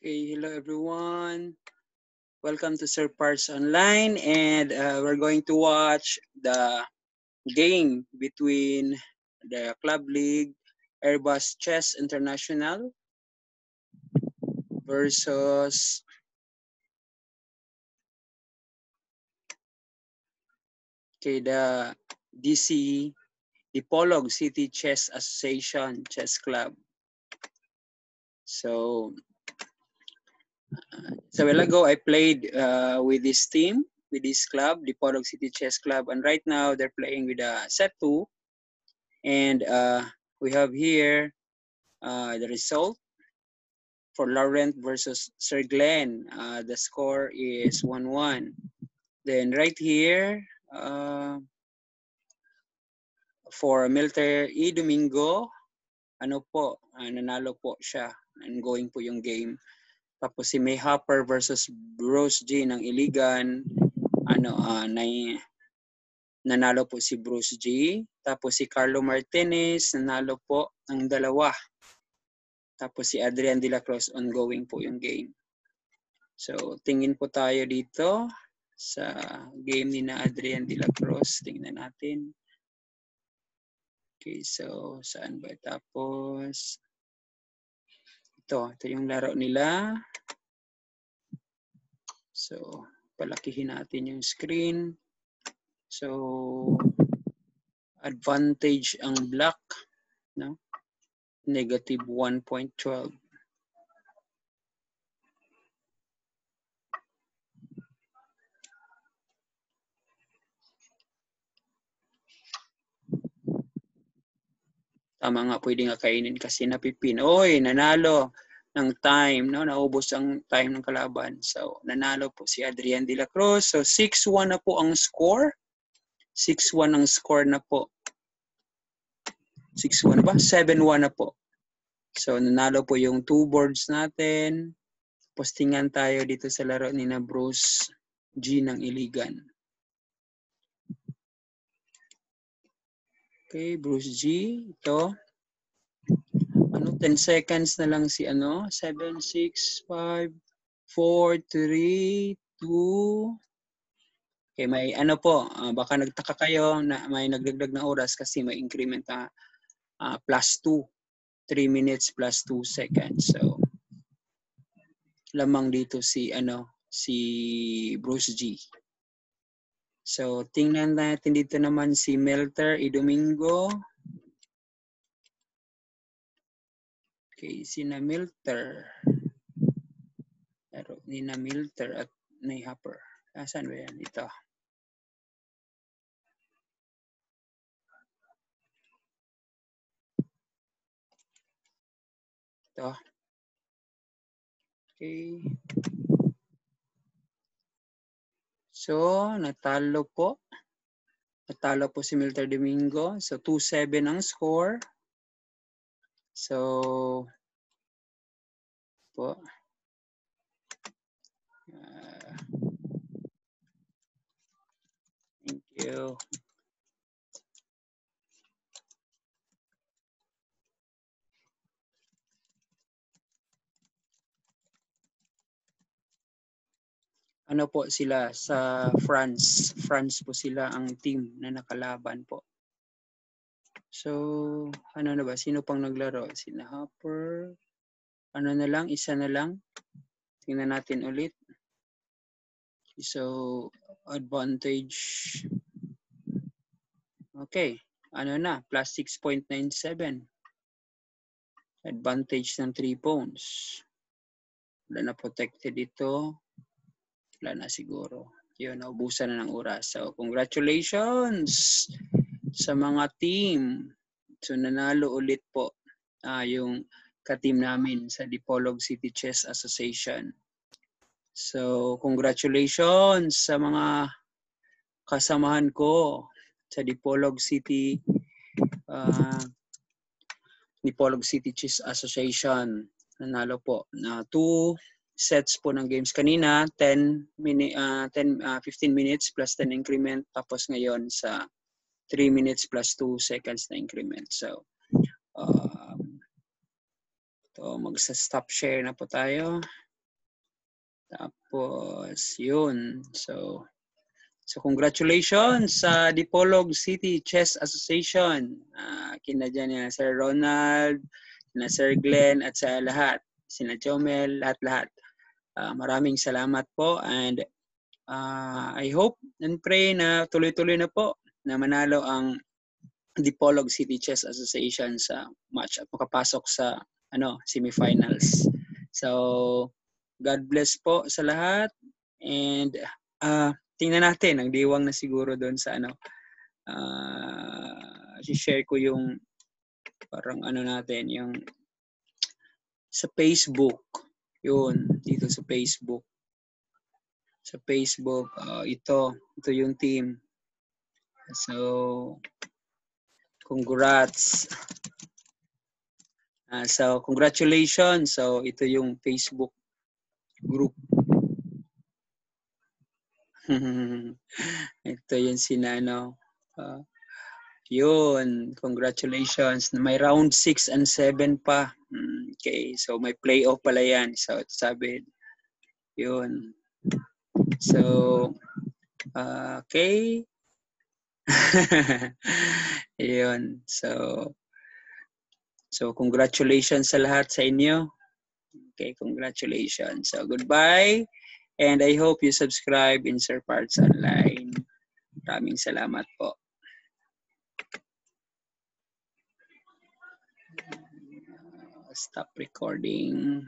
Okay, hello everyone. Welcome to Sir Parts Online, and we're going to watch the game between the Club League Airbus Chess International versus the DC Dipolog City Chess Association Chess Club. So a while ago, I played with this team, with this club, Dipolog City Chess Club, and right now they're playing with set 2. And we have here the result for Laurent versus Sir Glenn. The score is 1-1. Then right here, for Milter E. Domingo, nanalo po siya. Ongoing po yung game. Tapos si May Hopper versus Bruce G ng Iligan, nanalo po si Bruce G. Tapos si Carlo Martinez, nanalo po ng 2. Tapos si Adrian de la Cruz, ongoing po yung game. So, tingin po tayo dito sa game ni na Adrian de la Cruz. Tingnan natin. Okay, so saan ba? Tapos, ito yung laro nila. So, palakihin natin yung screen. So, advantage ang black, no? Negative 1.12. Tama nga, pwede nga kainin kasi napipin. Oy, nanalo ng time, no? Naubos ang time ng kalaban. So, nanalo po si Adrian de la Cruz. So, 6-1 na po ang score. 6-1 ang score na po. 6-1 ba? 7-1 na po. So, nanalo po yung 2 boards natin. Postingan tayo dito sa laro ni na Bruce G ng Iligan. Okay, Bruce G. Ito. 10 seconds na lang si 7, 6, 5, 4, 3, 2. Okay, may baka nagtaka kayo na may nagdagdag na oras kasi may increment na plus 2. 3 minutes plus 2 seconds. So, lamang dito si Bruce G. So, tingnan natin dito naman si Milter E. Domingo. Okay, si na Milter. Laro ni na Milter at May Hopper. Saan ba yan? Ito. Ito. Okay. So, natalo po. Natalo po si Milter Domingo. So, 2-7 ang score. So, po. Thank you. Ano po sila sa France. France po sila ang team na nakalaban po. So, ano na ba? Sino pang naglaro? Sina Hopper. Ano na lang? Isa na lang. Tingnan natin ulit. So, advantage. Okay. Ano na? Plus 6.97. Advantage ng 3 pawns. Wala na protected ito. Wala na siguro. Yun, naubusan na ng oras. So, congratulations sa mga team. So, nanalo ulit po yung ka-team namin sa Dipolog City Chess Association. So, congratulations sa mga kasamahan ko sa Dipolog City Chess Association. Nanalo po na 2 sets po ng games kanina, 15 minutes plus 10 increment, tapos ngayon sa 3 minutes plus 2 seconds na increment. So, magsa-stop share na po tayo. Tapos, yun. So congratulations sa Dipolog City Chess Association. Kina dyan na Sir Ronald, na Sir Glenn, at sa lahat. Sina Jomel, lahat-lahat. Maraming salamat po, and I hope and pray na tuloy-tuloy na po na manalo ang Dipolog City Chess Association sa match at makapasok sa semifinals. So, God bless po sa lahat, and tingnan natin ang diwang na siguro doon sa share ko yung parang natin yung sa Facebook. Yun, dito sa Facebook. Sa Facebook, ito yung team. So, congrats. So, congratulations. So, ito yung Facebook group. Ito yung yun, congratulations. May round 6 and 7 pa. Okay, so may playoff pala yan. So, sabi, yun. So, okay. Yun. So, congratulations sa lahat sa inyo. Okay, congratulations. So, goodbye. And I hope you subscribe in Sir Parts Online. Maraming salamat po. Stop recording.